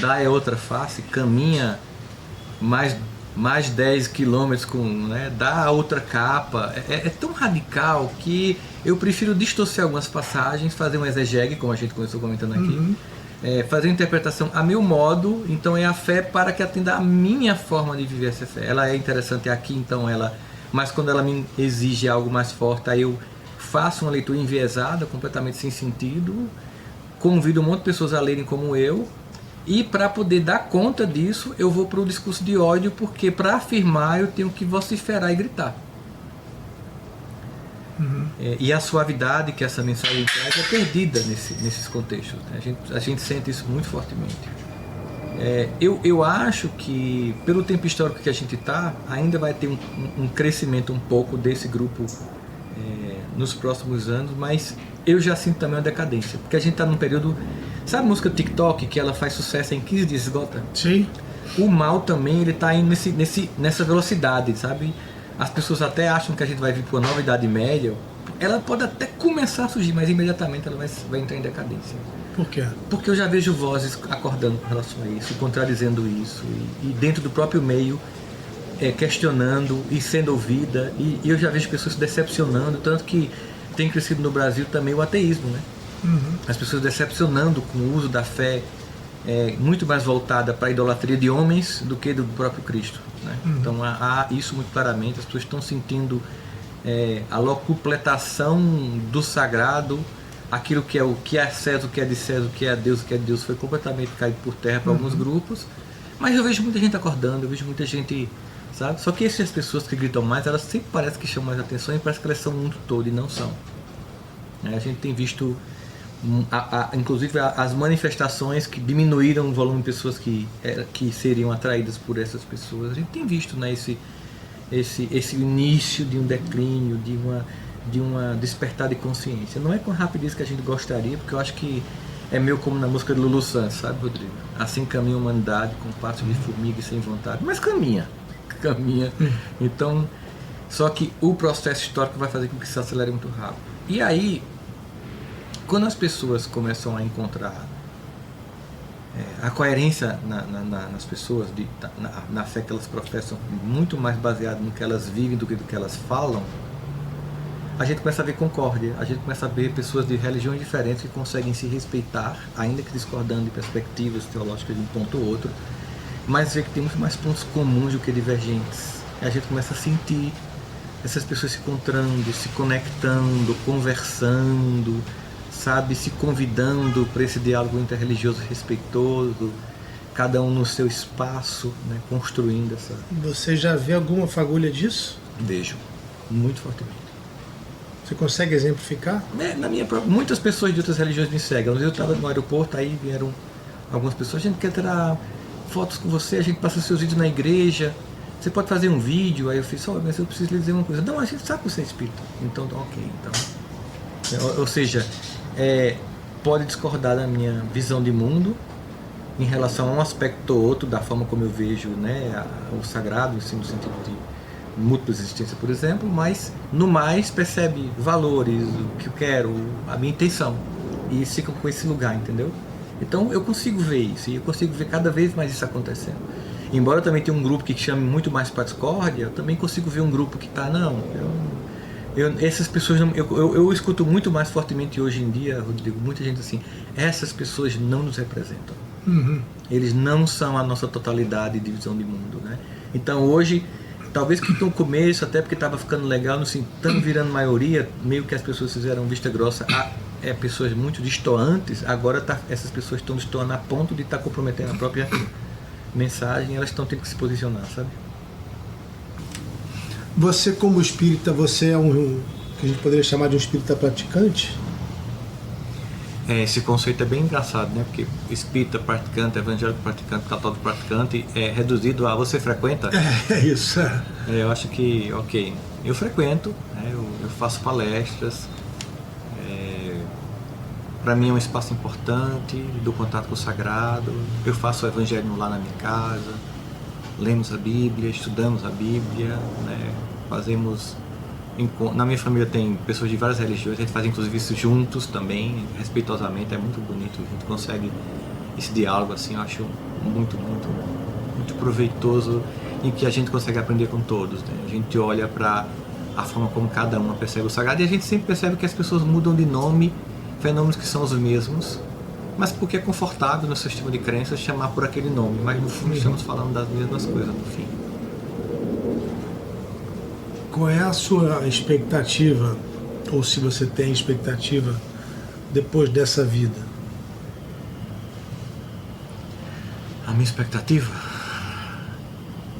dá é outra face, caminha mais 10 quilômetros com, né, dá outra capa. É tão radical que eu prefiro distorcer algumas passagens, fazer um exegese, como a gente começou comentando aqui, fazer uma interpretação a meu modo. Então é a fé para que atenda a minha forma de viver essa fé. Ela é interessante aqui, então mas quando ela me exige algo mais forte, aí eu faço uma leitura enviesada, completamente sem sentido, convido um monte de pessoas a lerem como eu. E para poder dar conta disso, eu vou para o discurso de ódio, porque para afirmar eu tenho que vociferar e gritar. E a suavidade que essa mensagem traz é perdida nesses contextos. A gente sente isso muito fortemente. Eu acho que, pelo tempo histórico que a gente está, ainda vai ter um crescimento um pouco desse grupo nos próximos anos, mas eu já sinto também uma decadência, porque a gente está num período... Sabe a música TikTok, que ela faz sucesso em 15 dias e esgota? Sim. O mal também, ele está indo nessa velocidade, sabe? As pessoas até acham que a gente vai vir para uma nova idade média. Ela pode até começar a surgir, mas imediatamente ela vai entrar em decadência. Por quê? Porque eu já vejo vozes acordando com relação a isso, contradizendo isso, e dentro do próprio meio, questionando e sendo ouvida, e eu já vejo pessoas se decepcionando, tanto que tem crescido no Brasil também o ateísmo, né? As pessoas decepcionando com o uso da fé muito mais voltada para a idolatria de homens do que do próprio Cristo, né? Então há isso muito claramente. As pessoas estão sentindo a locupletação do sagrado, aquilo que é César, o que é de César, o que é Deus, o que é de Deus, foi completamente caído por terra para alguns grupos. Mas eu vejo muita gente acordando, eu vejo muita gente, sabe? Só que essas pessoas que gritam mais, elas sempre parecem que chamam mais atenção, e parece que elas são o mundo todo, e não são. A gente tem visto inclusive as manifestações que diminuíram o volume de pessoas que seriam atraídas por essas pessoas. A gente tem visto, né, esse início de um declínio, de uma despertar de consciência. Não é com a rapidez que a gente gostaria, porque eu acho que é meio como na música de Lulu Santos, sabe, Rodrigo? Assim caminha a humanidade, com passos de formiga e sem vontade. Mas caminha. Então, só que o processo histórico vai fazer com que se acelere muito rápido. E aí, quando as pessoas começam a encontrar a coerência nas pessoas, na fé que elas professam, muito mais baseado no que elas vivem do que do que elas falam, a gente começa a ver concórdia, a gente começa a ver pessoas de religiões diferentes que conseguem se respeitar, ainda que discordando de perspectivas teológicas de um ponto ou outro, mas vê que tem muito mais pontos comuns do que divergentes. E a gente começa a sentir essas pessoas se encontrando, se conectando, conversando, sabe, se convidando para esse diálogo interreligioso respeitoso, cada um no seu espaço, né, construindo essa... Você já vê alguma fagulha disso? Vejo, muito fortemente. Você consegue exemplificar? Muitas pessoas de outras religiões me seguem. Eu estava no aeroporto, aí vieram algumas pessoas: a gente quer tirar fotos com você, a gente passa seus vídeos na igreja, você pode fazer um vídeo. Aí eu fiz: mas eu preciso lhe dizer uma coisa. Não, a gente sabe que você é espírita. Então, ok. Ou seja, pode discordar da minha visão de mundo em relação a um aspecto ou outro da forma como eu vejo, né, o sagrado, assim, no sentido de múltipla existência, por exemplo, mas no mais percebe valores, o que eu quero, a minha intenção, e fica com esse lugar, entendeu? Então eu consigo ver isso, e eu consigo ver cada vez mais isso acontecendo. Embora eu também tenha um grupo que chame muito mais para a discórdia, eu também consigo ver um grupo que está, essas pessoas, eu escuto muito mais fortemente hoje em dia, Rodrigo, muita gente assim: essas pessoas não nos representam. Eles não são a nossa totalidade de visão de mundo, né? Então hoje, talvez que no começo, até porque estava ficando legal, assim, estamos virando maioria, meio que as pessoas fizeram vista grossa a pessoas muito destoantes. Agora essas pessoas estão destoando a ponto de estar comprometendo a própria mensagem, elas estão tendo que se posicionar, sabe? Você, como espírita, você é que a gente poderia chamar de um espírita praticante? Esse conceito é bem engraçado, né? Porque espírita praticante, evangélico praticante, católico praticante é reduzido a você frequenta? É isso. Eu acho que, ok, eu frequento, né? Eu faço palestras, para mim é um espaço importante do contato com o sagrado. Eu faço o evangelho lá na minha casa, lemos a Bíblia, estudamos a Bíblia, né? Fazemos... Na minha família tem pessoas de várias religiões, a gente faz inclusive isso juntos também, respeitosamente, é muito bonito, a gente consegue esse diálogo assim, eu acho muito, muito, muito proveitoso, em que a gente consegue aprender com todos, né? A gente olha para a forma como cada um percebe o sagrado e a gente sempre percebe que as pessoas mudam de nome, fenômenos que são os mesmos, mas porque é confortável no seu sistema de crenças chamar por aquele nome, mas no fundo estamos falando das mesmas coisas no fim. Qual é a sua expectativa, ou se você tem expectativa, depois dessa vida? A minha expectativa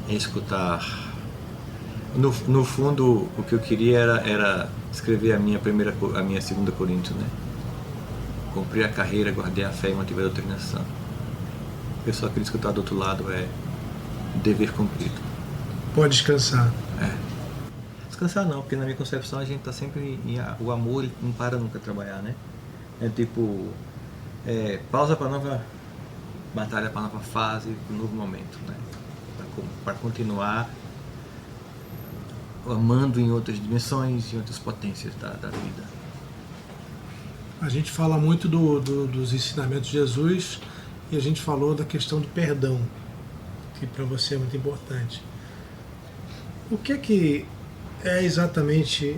é escutar. No fundo, o que eu queria era escrever a minha segunda Coríntios, né? Cumprir a carreira, guardei a fé e mantive a doutrina sã. Eu só queria escutar do outro lado é dever cumprido. Pode descansar. Descansar não, porque na minha concepção a gente está sempre o amor não para nunca de trabalhar, né? É tipo, pausa para nova batalha, para nova fase, para um novo momento, né? Para continuar amando em outras dimensões, em outras potências da vida. A gente fala muito dos ensinamentos de Jesus e a gente falou da questão do perdão, que para você é muito importante. O que é exatamente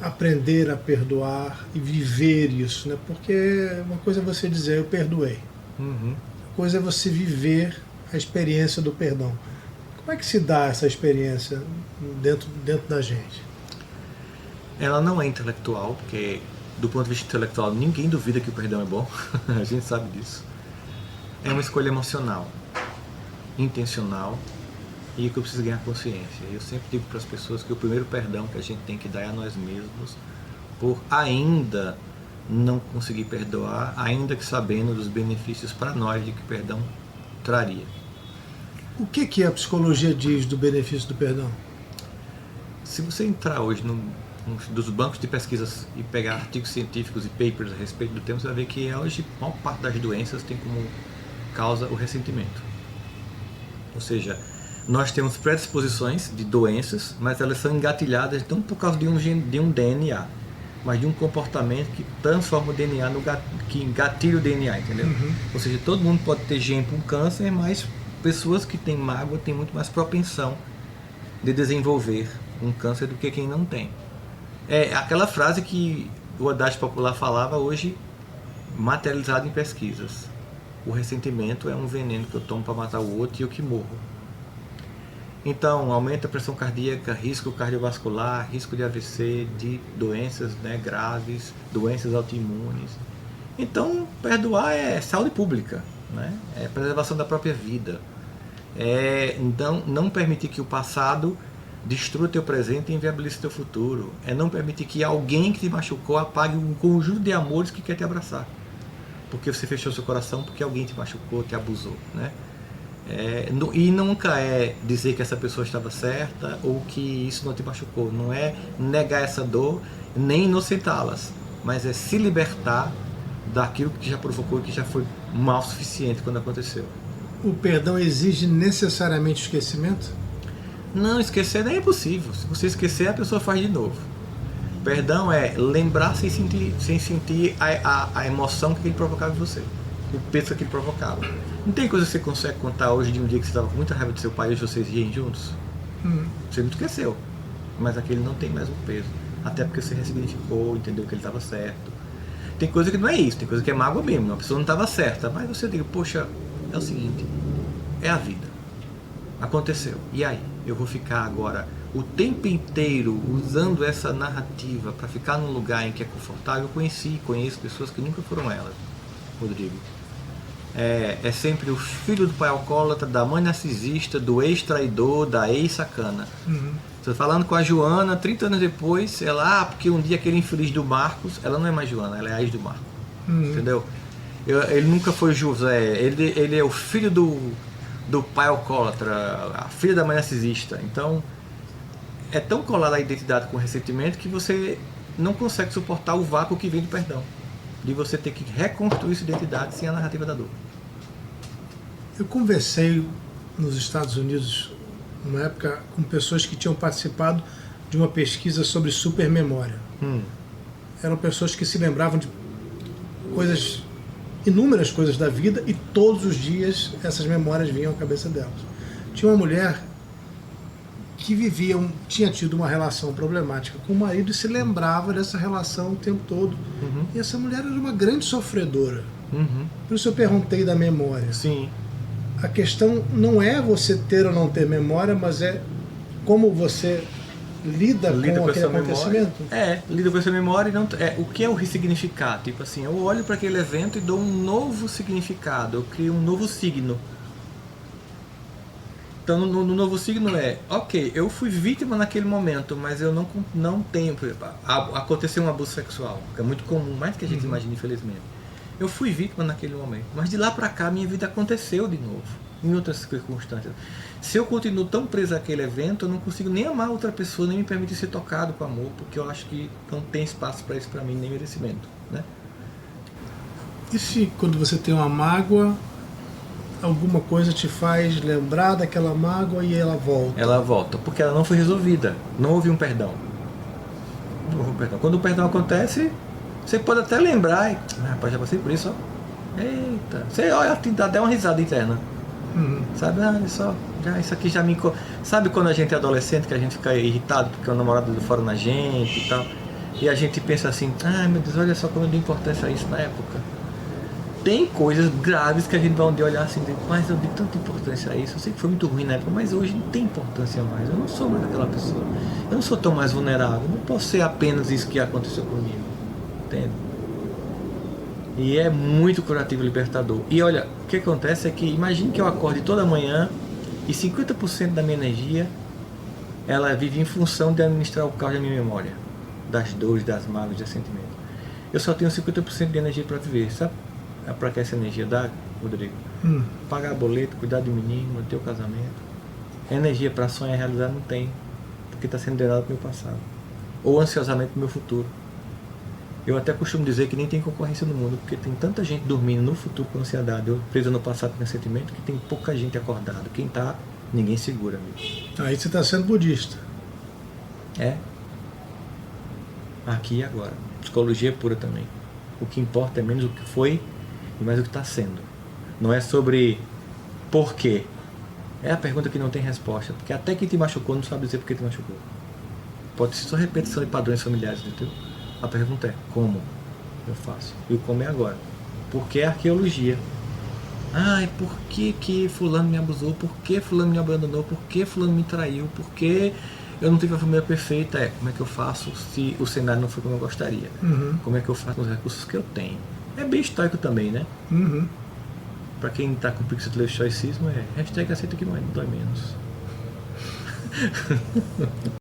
aprender a perdoar e viver isso, né? Porque uma coisa é você dizer, eu perdoei. Uma coisa é você viver a experiência do perdão. Como é que se dá essa experiência dentro da gente? Ela não é intelectual, porque do ponto de vista intelectual ninguém duvida que o perdão é bom, a gente sabe disso. É uma escolha emocional, intencional, e que eu preciso ganhar consciência. Eu sempre digo para as pessoas que o primeiro perdão que a gente tem que dar é a nós mesmos, por ainda não conseguir perdoar, ainda que sabendo dos benefícios para nós de que o perdão traria. O que a psicologia diz do benefício do perdão? Se você entrar hoje dos bancos de pesquisas e pegar artigos científicos e papers a respeito do tema, você vai ver que hoje a maior parte das doenças tem como causa o ressentimento. Ou seja, nós temos predisposições de doenças, mas elas são engatilhadas não por causa de um DNA, mas de um comportamento que transforma o DNA que engatilha o DNA, entendeu? Ou seja, todo mundo pode ter gene para um câncer, mas pessoas que têm mágoa têm muito mais propensão de desenvolver um câncer do que quem não tem. É aquela frase que o Haddad popular falava hoje, materializada em pesquisas. O ressentimento é um veneno que eu tomo para matar o outro e eu que morro. Então, aumenta a pressão cardíaca, risco cardiovascular, risco de AVC, de doenças, né, graves, doenças autoimunes. Então, perdoar é saúde pública, né? É preservação da própria vida. Então, não permitir que o passado destrua teu presente e inviabilize teu futuro. É não permitir que alguém que te machucou apague um conjunto de amores que quer te abraçar. Porque você fechou seu coração porque alguém te machucou, te abusou, né? E nunca é dizer que essa pessoa estava certa ou que isso não te machucou. Não é negar essa dor, nem inocentá-las, mas é se libertar daquilo que já provocou e que já foi mal o suficiente quando aconteceu. O perdão exige necessariamente o esquecimento? Não, esquecer nem é possível. Se você esquecer, a pessoa faz de novo. Perdão é lembrar sem sentir a emoção que ele provocava em você, o peso que ele provocava. Não tem coisa que você consegue contar hoje de um dia que você estava com muita raiva do seu pai e hoje vocês riem juntos? Você não esqueceu, mas aquele não tem mais o peso. Até porque você ressignificou, entendeu que ele estava certo. Tem coisa que não é isso, tem coisa que é mágoa mesmo. A pessoa não estava certa, mas você diz, poxa, é o seguinte, é a vida. Aconteceu. E aí? Eu vou ficar agora o tempo inteiro usando essa narrativa para ficar num lugar em que é confortável? Eu conheço pessoas que nunca foram elas, Rodrigo. É sempre o filho do pai alcoólatra, da mãe narcisista, do ex-traidor, da ex-sacana. Estou falando com a Joana, 30 anos depois, ela, porque um dia aquele infeliz do Marcos, ela não é mais Joana, ela é a ex do Marcos. Entendeu? Ele nunca foi José, ele é o filho do pai alcoólatra, a filha da mãe narcisista. Então, é tão colada a identidade com o ressentimento que você não consegue suportar o vácuo que vem do perdão. De você ter que reconstruir sua identidade sem a narrativa da dor. Eu conversei nos Estados Unidos, numa época, com pessoas que tinham participado de uma pesquisa sobre supermemória. Eram pessoas que se lembravam de coisas inúmeras coisas da vida e todos os dias essas memórias vinham à cabeça delas. Tinha uma mulher que tinha tido uma relação problemática com o marido e se lembrava dessa relação o tempo todo. E essa mulher era uma grande sofredora. Por isso eu perguntei da memória. Sim. A questão não é você ter ou não ter memória, mas é como você lida com aquele acontecimento. Lida com essa memória e não, o que é o ressignificar? Tipo assim, eu olho para aquele evento e dou um novo significado, eu crio um novo signo. Então, no novo signo ok, eu fui vítima naquele momento, mas eu não tenho, por exemplo, aconteceu um abuso sexual, que é muito comum, mais do que a gente imagina, infelizmente. Eu fui vítima naquele momento, mas de lá para cá minha vida aconteceu de novo, em outras circunstâncias. Se eu continuo tão preso àquele evento, eu não consigo nem amar outra pessoa, nem me permitir ser tocado com amor, porque eu acho que não tem espaço para isso para mim, nem merecimento, né? E se quando você tem uma mágoa, alguma coisa te faz lembrar daquela mágoa e ela volta? Ela volta, porque ela não foi resolvida, não houve um perdão. Não houve um perdão. Quando o perdão acontece, você pode até lembrar, rapaz, já passei por isso, ó. Eita, você olha, dá até uma risada interna. Sabe, isso aqui já me... Sabe quando a gente é adolescente, que a gente fica irritado porque o namorado deu fora na gente e tal, e a gente pensa assim, meu Deus, olha só como eu dei importância a isso na época. Tem coisas graves que a gente vai um dia olhar assim, mas eu dei tanta importância a isso, eu sei que foi muito ruim na época, mas hoje não tem importância mais, eu não sou mais aquela pessoa, eu não sou tão mais vulnerável, eu não posso ser apenas isso que aconteceu comigo, entende? E é muito curativo e libertador. E olha, o que acontece é que, imagine que eu acorde toda manhã e 50% da minha energia, ela vive em função de administrar o caos da minha memória, das dores, das mágoas, dos sentimentos. Eu só tenho 50% de energia para viver, sabe? Para que essa energia dá, Rodrigo? Pagar boleto, cuidar do menino, manter o casamento. Energia para sonhar e realizar não tem, porque está sendo drenado para o meu passado, ou ansiosamente para o meu futuro. Eu até costumo dizer que nem tem concorrência no mundo, porque tem tanta gente dormindo no futuro com ansiedade, ou presa no passado com sentimento, que tem pouca gente acordada. Quem tá, ninguém segura, amigo. Aí você está sendo budista. Aqui e agora. Psicologia pura também. O que importa é menos o que foi e mais o que está sendo. Não é sobre por quê. É a pergunta que não tem resposta, porque até quem te machucou não sabe dizer por que te machucou. Pode ser só repetição de padrões familiares, entendeu? A pergunta é, como eu faço? E o como é agora. Por que arqueologia? Por que fulano me abusou? Por que fulano me abandonou? Por que fulano me traiu? Por que eu não tive a família perfeita? Como é que eu faço se o cenário não foi como eu gostaria? Como é que eu faço com os recursos que eu tenho? É bem histórico também, né? Pra quem tá com preguiça de ler o estoicismo, #aceita que não dói menos.